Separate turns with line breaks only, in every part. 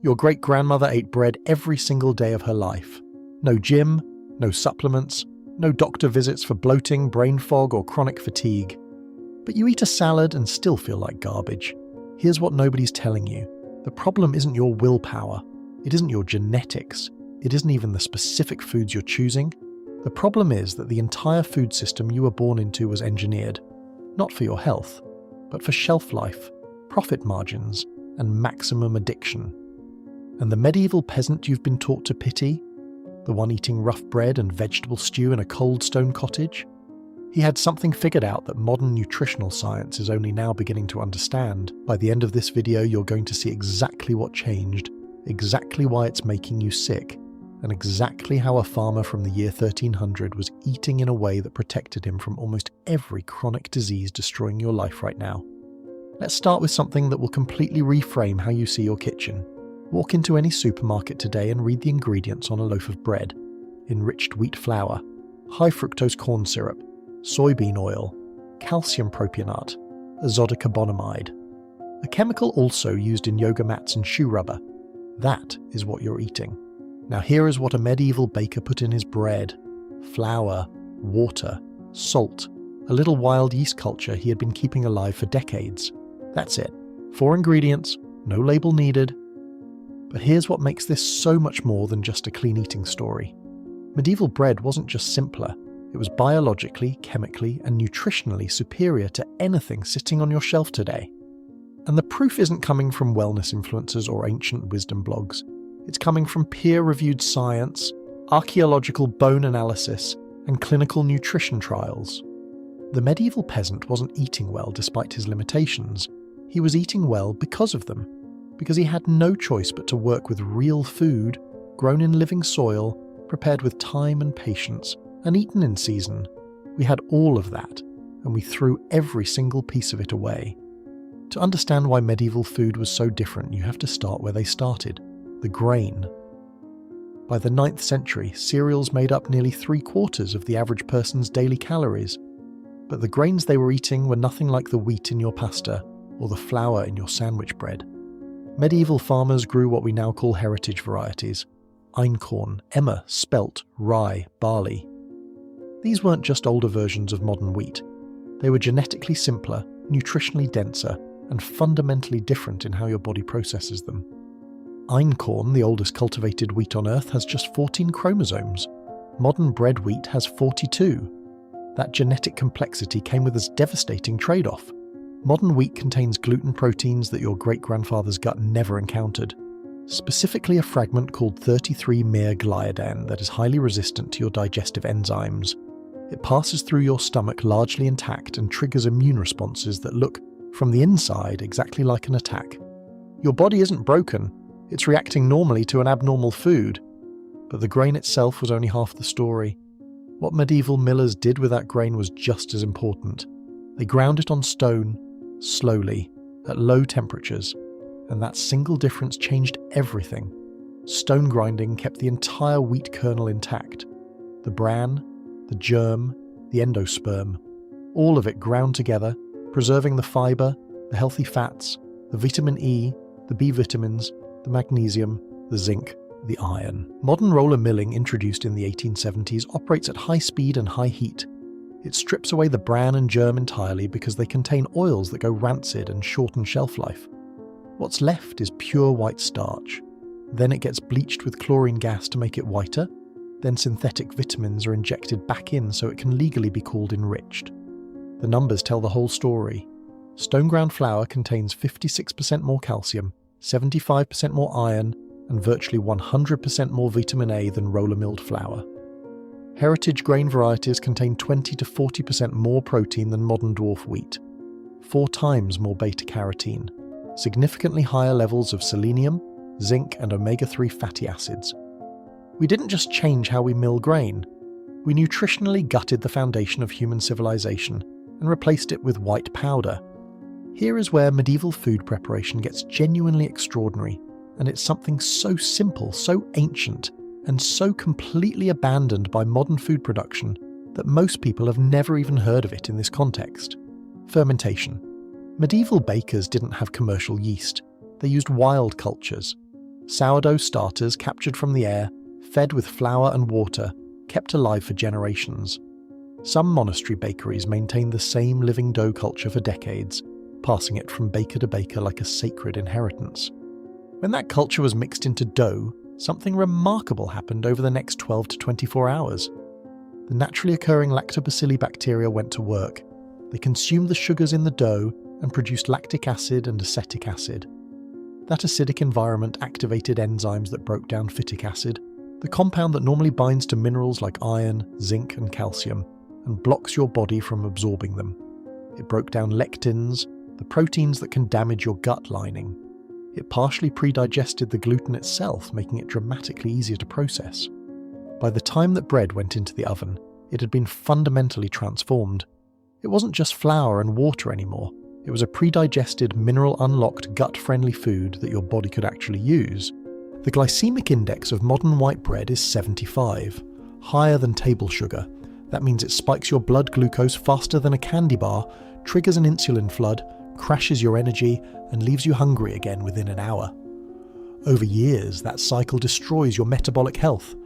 Your great-grandmother ate bread every single day of her life. No gym, no supplements, no doctor visits for bloating, brain fog, or chronic fatigue. But you eat a salad and still feel like garbage. Here's what nobody's telling you. The problem isn't your willpower. It isn't your genetics. It isn't even the specific foods you're choosing. The problem is that the entire food system you were born into was engineered, not for your health, but for shelf life, profit margins, and maximum addiction. And the medieval peasant you've been taught to pity, the one eating rough bread and vegetable stew in a cold stone cottage, he had something figured out that modern nutritional science is only now beginning to understand. By the end of this video, you're going to see exactly what changed, exactly why it's making you sick, and exactly how a farmer from the year 1300 was eating in a way that protected him from almost every chronic disease destroying your life right now. Let's start with something that will completely reframe how you see your kitchen. Walk into any supermarket today and read the ingredients on a loaf of bread. Enriched wheat flour, high fructose corn syrup, soybean oil, calcium propionate, azodicarbonamide, a chemical also used in yoga mats and shoe rubber. That is what you're eating. Now here is what a medieval baker put in his bread: flour, water, salt, a little wild yeast culture he had been keeping alive for decades. That's it. 4 ingredients, no label needed. But here's what makes this so much more than just a clean eating story. Medieval bread wasn't just simpler. It was biologically, chemically, and nutritionally superior to anything sitting on your shelf today. And the proof isn't coming from wellness influencers or ancient wisdom blogs. It's coming from peer-reviewed science, archaeological bone analysis, and clinical nutrition trials. The medieval peasant wasn't eating well despite his limitations. He was eating well because of them, because he had no choice but to work with real food, grown in living soil, prepared with time and patience, and eaten in season. We had all of that, and we threw every single piece of it away. To understand why medieval food was so different, you have to start where they started: the grain. By the 9th century, cereals made up nearly 3/4 of the average person's daily calories. But the grains they were eating were nothing like the wheat in your pasta or the flour in your sandwich bread. Medieval farmers grew what we now call heritage varieties: einkorn, emmer, spelt, rye, barley. These weren't just older versions of modern wheat. They were genetically simpler, nutritionally denser, and fundamentally different in how your body processes them. Einkorn, the oldest cultivated wheat on Earth, has just 14 chromosomes. Modern bread wheat has 42. That genetic complexity came with this devastating trade-off. Modern wheat contains gluten proteins that your great-grandfather's gut never encountered. Specifically a fragment called 33-mer-gliadin that is highly resistant to your digestive enzymes. It passes through your stomach largely intact and triggers immune responses that look, from the inside, exactly like an attack. Your body isn't broken, it's reacting normally to an abnormal food. But the grain itself was only half the story. What medieval millers did with that grain was just as important. They ground it on stone, slowly, at low temperatures, and that single difference changed everything. Stone grinding kept the entire wheat kernel intact. The bran, the germ, the endosperm, all of it ground together, preserving the fibre, the healthy fats, the vitamin E, the B vitamins, the magnesium, the zinc, the iron. Modern roller milling, introduced in the 1870s, operates at high speed and high heat. It strips away the bran and germ entirely because they contain oils that go rancid and shorten shelf life. What's left is pure white starch. Then it gets bleached with chlorine gas to make it whiter. Then synthetic vitamins are injected back in so it can legally be called enriched. The numbers tell the whole story. Stone ground flour contains 56% more calcium, 75% more iron, and virtually 100% more vitamin A than roller-milled flour. Heritage grain varieties contain 20 to 40% more protein than modern dwarf wheat, 4 times more beta-carotene, significantly higher levels of selenium, zinc, and omega-3 fatty acids. We didn't just change how we mill grain, we nutritionally gutted the foundation of human civilization and replaced it with white powder. Here is where medieval food preparation gets genuinely extraordinary, and it's something so simple, so ancient, and so completely abandoned by modern food production that most people have never even heard of it in this context. Fermentation. Medieval bakers didn't have commercial yeast. They used wild cultures. Sourdough starters captured from the air, fed with flour and water, kept alive for generations. Some monastery bakeries maintained the same living dough culture for decades, passing it from baker to baker like a sacred inheritance. When that culture was mixed into dough, something remarkable happened over the next 12 to 24 hours. The naturally occurring lactobacilli bacteria went to work. They consumed the sugars in the dough and produced lactic acid and acetic acid. That acidic environment activated enzymes that broke down phytic acid, the compound that normally binds to minerals like iron, zinc and calcium, and blocks your body from absorbing them. It broke down lectins, the proteins that can damage your gut lining. It partially pre-digested the gluten itself, making it dramatically easier to process. By the time that bread went into the oven, it had been fundamentally transformed. It wasn't just flour and water anymore. It was a pre-digested, mineral-unlocked, gut-friendly food that your body could actually use. The glycemic index of modern white bread is 75, higher than table sugar. That means it spikes your blood glucose faster than a candy bar, triggers an insulin flood, crashes your energy, and leaves you hungry again within an hour. Over years, that cycle destroys your metabolic health.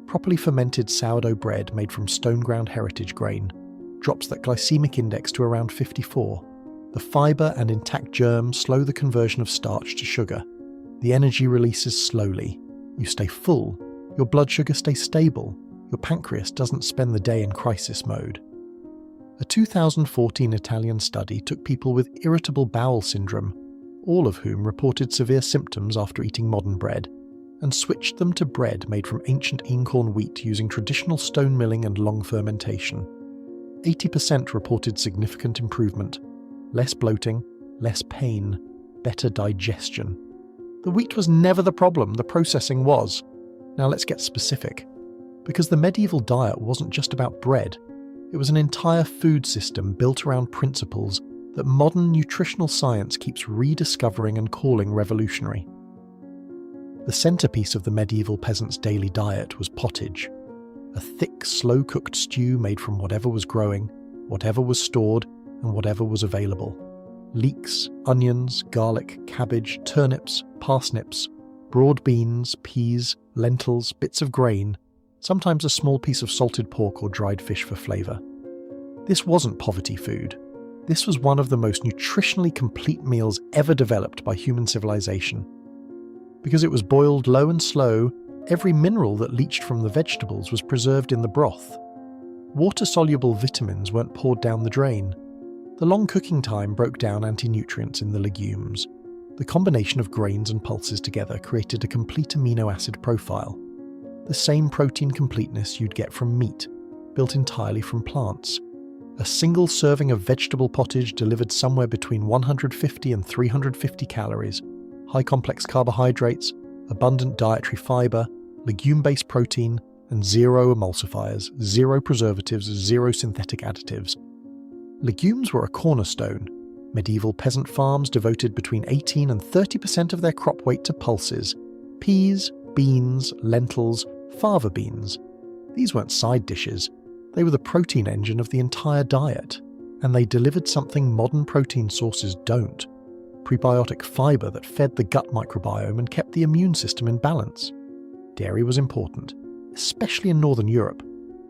Properly fermented sourdough bread made from stone-ground heritage grain drops that glycemic index to around 54. The fibre and intact germ slow the conversion of starch to sugar. The energy releases slowly. You stay full. Your blood sugar stays stable. Your pancreas doesn't spend the day in crisis mode. A 2014 Italian study took people with irritable bowel syndrome, all of whom reported severe symptoms after eating modern bread, and switched them to bread made from ancient einkorn wheat using traditional stone milling and long fermentation. 80% reported significant improvement, less bloating, less pain, better digestion. The wheat was never the problem, the processing was. Now let's get specific. Because the medieval diet wasn't just about bread, it was an entire food system built around principles that modern nutritional science keeps rediscovering and calling revolutionary. The centerpiece of the medieval peasant's daily diet was pottage, a thick, slow-cooked stew made from whatever was growing, whatever was stored, and whatever was available. Leeks, onions, garlic, cabbage, turnips, parsnips, broad beans, peas, lentils, bits of grain, sometimes a small piece of salted pork or dried fish for flavour. This wasn't poverty food. This was one of the most nutritionally complete meals ever developed by human civilization. Because it was boiled low and slow, every mineral that leached from the vegetables was preserved in the broth. Water-soluble vitamins weren't poured down the drain. The long cooking time broke down anti-nutrients in the legumes. The combination of grains and pulses together created a complete amino acid profile. The same protein completeness you'd get from meat, built entirely from plants. A single serving of vegetable pottage delivered somewhere between 150 and 350 calories, high complex carbohydrates, abundant dietary fibre, legume-based protein, and zero emulsifiers, zero preservatives, zero synthetic additives. Legumes were a cornerstone. Medieval peasant farms devoted between 18 and 30% of their crop weight to pulses: peas, beans, lentils, fava beans. These weren't side dishes. They were the protein engine of the entire diet, and they delivered something modern protein sources don't: prebiotic fibre that fed the gut microbiome and kept the immune system in balance. Dairy was important, especially in Northern Europe.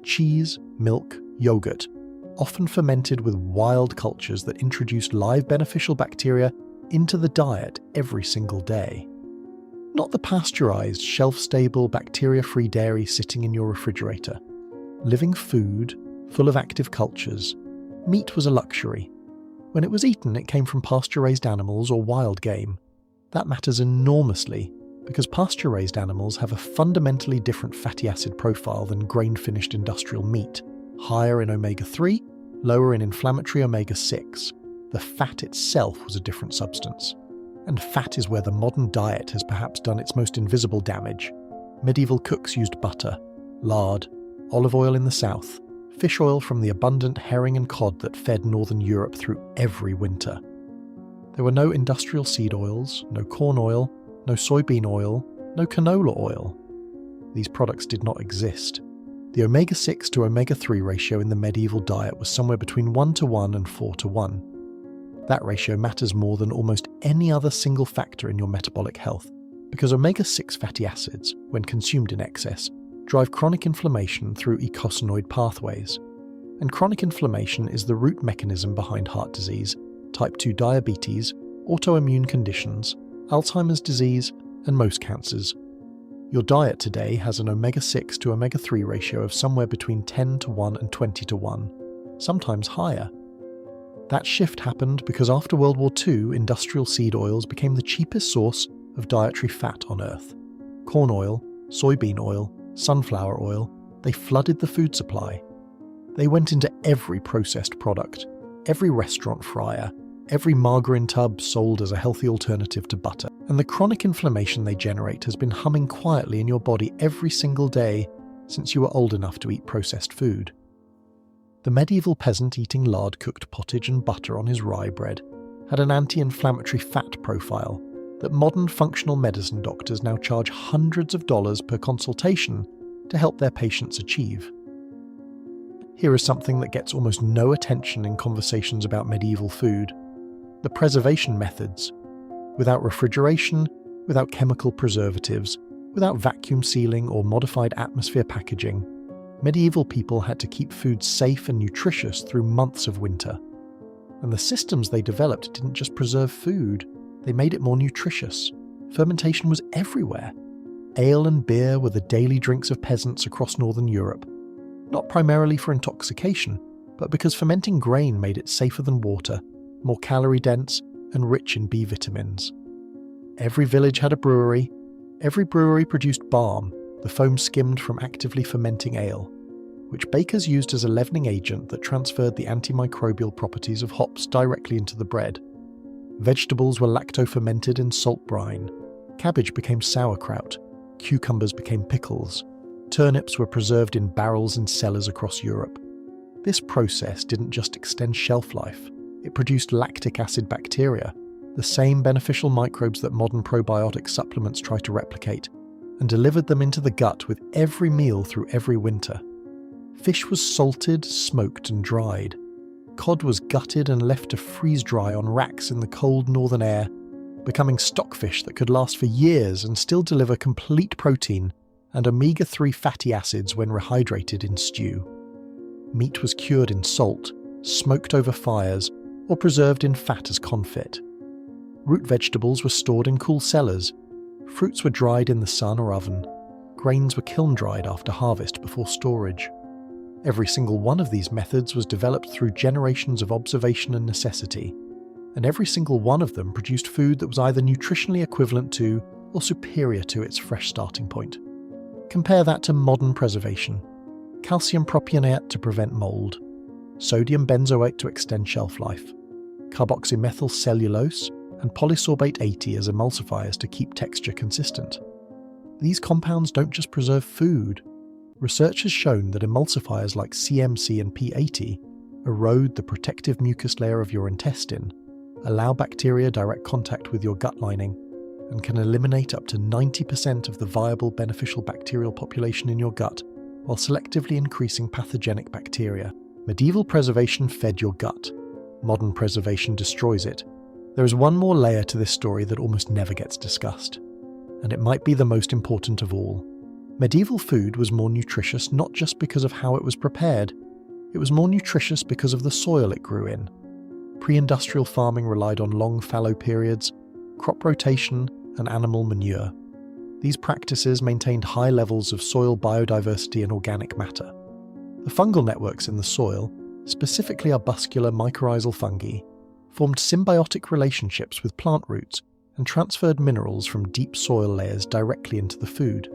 Cheese, milk, yogurt, often fermented with wild cultures that introduced live beneficial bacteria into the diet every single day. Not the pasteurized, shelf-stable, bacteria-free dairy sitting in your refrigerator. Living food, full of active cultures. Meat was a luxury. When it was eaten, it came from pasture-raised animals or wild game. That matters enormously, because pasture-raised animals have a fundamentally different fatty acid profile than grain-finished industrial meat, higher in omega-3, lower in inflammatory omega-6. The fat itself was a different substance. And fat is where the modern diet has perhaps done its most invisible damage. Medieval cooks used butter, lard, olive oil in the south, fish oil from the abundant herring and cod that fed Northern Europe through every winter. There were no industrial seed oils, no corn oil, no soybean oil, no canola oil. These products did not exist. The omega-6 to omega-3 ratio in the medieval diet was somewhere between 1:1 and 4:1. That ratio matters more than almost any other single factor in your metabolic health. Because omega-6 fatty acids, when consumed in excess, drive chronic inflammation through eicosanoid pathways. And chronic inflammation is the root mechanism behind heart disease, type 2 diabetes, autoimmune conditions, Alzheimer's disease, and most cancers. Your diet today has an omega-6 to omega-3 ratio of somewhere between 10 to 1 and 20 to 1, sometimes higher. That shift happened because after World War II, industrial seed oils became the cheapest source of dietary fat on Earth. Corn oil, soybean oil, sunflower oil, they flooded the food supply. They went into every processed product, every restaurant fryer, every margarine tub sold as a healthy alternative to butter. And the chronic inflammation they generate has been humming quietly in your body every single day since you were old enough to eat processed food. The medieval peasant eating lard-cooked pottage and butter on his rye bread had an anti-inflammatory fat profile that modern functional medicine doctors now charge hundreds of dollars per consultation to help their patients achieve. Here is something that gets almost no attention in conversations about medieval food: the preservation methods. Without refrigeration, without chemical preservatives, without vacuum sealing or modified atmosphere packaging, medieval people had to keep food safe and nutritious through months of winter. And the systems they developed didn't just preserve food, they made it more nutritious. Fermentation was everywhere. Ale and beer were the daily drinks of peasants across northern Europe, not primarily for intoxication, but because fermenting grain made it safer than water, more calorie-dense, and rich in B vitamins. Every village had a brewery. Every brewery produced barm, the foam skimmed from actively fermenting ale, which bakers used as a leavening agent that transferred the antimicrobial properties of hops directly into the bread. Vegetables were lacto-fermented in salt brine. Cabbage became sauerkraut. Cucumbers became pickles. Turnips were preserved in barrels in cellars across Europe. This process didn't just extend shelf life. It produced lactic acid bacteria, the same beneficial microbes that modern probiotic supplements try to replicate, and delivered them into the gut with every meal through every winter. Fish was salted, smoked, and dried. Cod was gutted and left to freeze dry on racks in the cold northern air, becoming stockfish that could last for years and still deliver complete protein and omega-3 fatty acids when rehydrated in stew. Meat was cured in salt, smoked over fires, or preserved in fat as confit. Root vegetables were stored in cool cellars. Fruits were dried in the sun or oven. Grains were kiln-dried after harvest before storage. Every single one of these methods was developed through generations of observation and necessity, and every single one of them produced food that was either nutritionally equivalent to or superior to its fresh starting point. Compare that to modern preservation: calcium propionate to prevent mold, sodium benzoate to extend shelf life, carboxymethyl cellulose, and polysorbate 80 as emulsifiers to keep texture consistent. These compounds don't just preserve food. Research has shown that emulsifiers like CMC and P80 erode the protective mucus layer of your intestine, allow bacteria direct contact with your gut lining, and can eliminate up to 90% of the viable beneficial bacterial population in your gut while selectively increasing pathogenic bacteria. Medieval preservation fed your gut. Modern preservation destroys it. There is one more layer to this story that almost never gets discussed, and it might be the most important of all. Medieval food was more nutritious not just because of how it was prepared, it was more nutritious because of the soil it grew in. Pre-industrial farming relied on long fallow periods, crop rotation, and animal manure. These practices maintained high levels of soil biodiversity and organic matter. The fungal networks in the soil, specifically arbuscular mycorrhizal fungi, formed symbiotic relationships with plant roots and transferred minerals from deep soil layers directly into the food.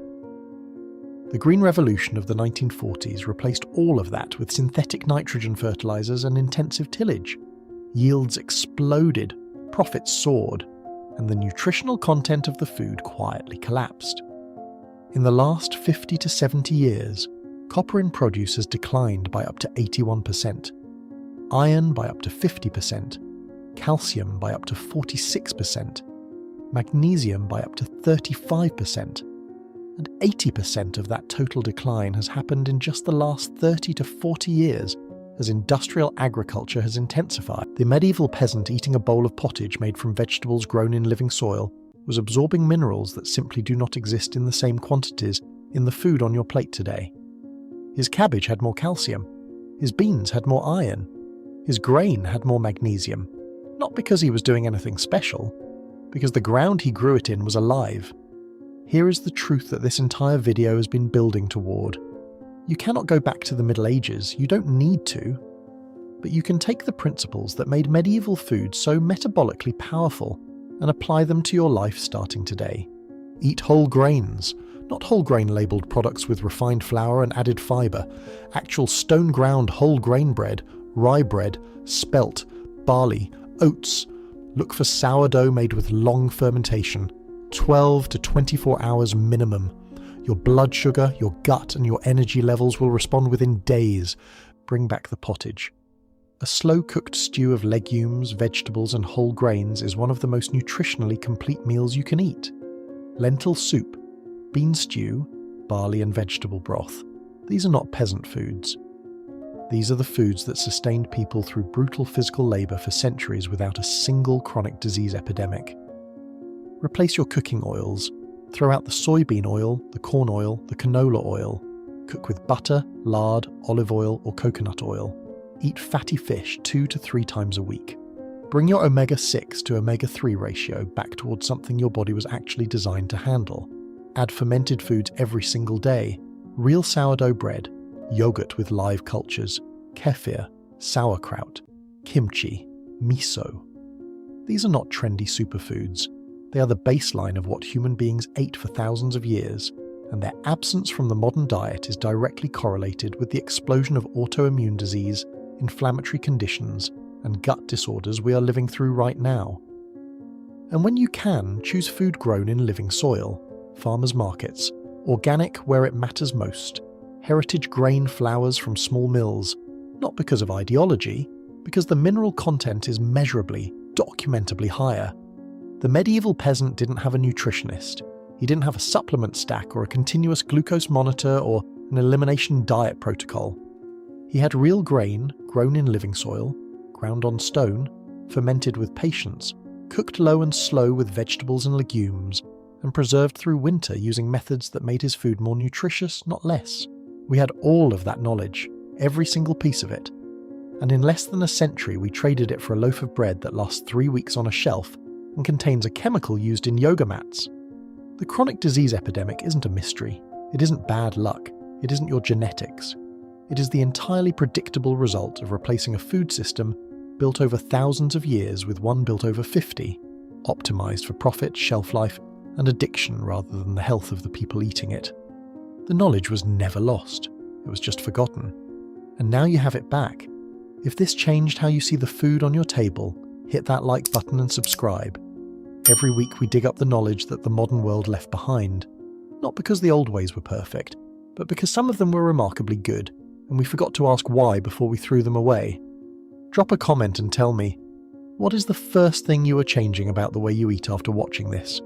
The Green Revolution of the 1940s replaced all of that with synthetic nitrogen fertilizers and intensive tillage. Yields exploded, profits soared, and the nutritional content of the food quietly collapsed. In the last 50 to 70 years, copper in produce has declined by up to 81%, iron by up to 50%, calcium by up to 46%, magnesium by up to 35%, and 80% of that total decline has happened in just the last 30 to 40 years as industrial agriculture has intensified. The medieval peasant eating a bowl of pottage made from vegetables grown in living soil was absorbing minerals that simply do not exist in the same quantities in the food on your plate today. His cabbage had more calcium. His beans had more iron. His grain had more magnesium. Not because he was doing anything special, because the ground he grew it in was alive. Here is the truth that this entire video has been building toward. You cannot go back to the Middle Ages, you don't need to. But you can take the principles that made medieval food so metabolically powerful and apply them to your life starting today. Eat whole grains, not whole grain labelled products with refined flour and added fibre, actual stone ground whole grain bread, rye bread, spelt, barley, oats. Look for sourdough made with long fermentation, 12 to 24 hours minimum. Your blood sugar, your gut and your energy levels will respond within days. Bring back the pottage. A slow-cooked stew of legumes, vegetables and whole grains is one of the most nutritionally complete meals you can eat. Lentil soup, bean stew, barley and vegetable broth. These are not peasant foods. These are the foods that sustained people through brutal physical labour for centuries without a single chronic disease epidemic. Replace your cooking oils. Throw out the soybean oil, the corn oil, the canola oil. Cook with butter, lard, olive oil or coconut oil. Eat fatty fish 2 to 3 times a week. Bring your omega-6 to omega-3 ratio back towards something your body was actually designed to handle. Add fermented foods every single day. Real sourdough bread, yogurt with live cultures, kefir, sauerkraut, kimchi, miso. These are not trendy superfoods. They are the baseline of what human beings ate for thousands of years, and their absence from the modern diet is directly correlated with the explosion of autoimmune disease, inflammatory conditions, and gut disorders we are living through right now. And when you can, choose food grown in living soil, farmers' markets, organic where it matters most, heritage grain flours from small mills, not because of ideology, because the mineral content is measurably, documentably higher. The medieval peasant didn't have a nutritionist. He didn't have a supplement stack or a continuous glucose monitor or an elimination diet protocol. He had real grain grown in living soil, ground on stone, fermented with patience, cooked low and slow with vegetables and legumes, and preserved through winter using methods that made his food more nutritious, not less. We had all of that knowledge, every single piece of it. And in less than a century we traded it for a loaf of bread that lasts 3 weeks on a shelf and contains a chemical used in yoga mats. The chronic disease epidemic isn't a mystery. It isn't bad luck. It isn't your genetics. It is the entirely predictable result of replacing a food system built over thousands of years with one built over 50, optimized for profit, shelf life, and addiction rather than the health of the people eating it. The knowledge was never lost. It was just forgotten. And now you have it back. If this changed how you see the food on your table, hit that like button and subscribe. Every week we dig up the knowledge that the modern world left behind. Not because the old ways were perfect, but because some of them were remarkably good, and we forgot to ask why before we threw them away. Drop a comment and tell me, what is the first thing you are changing about the way you eat after watching this?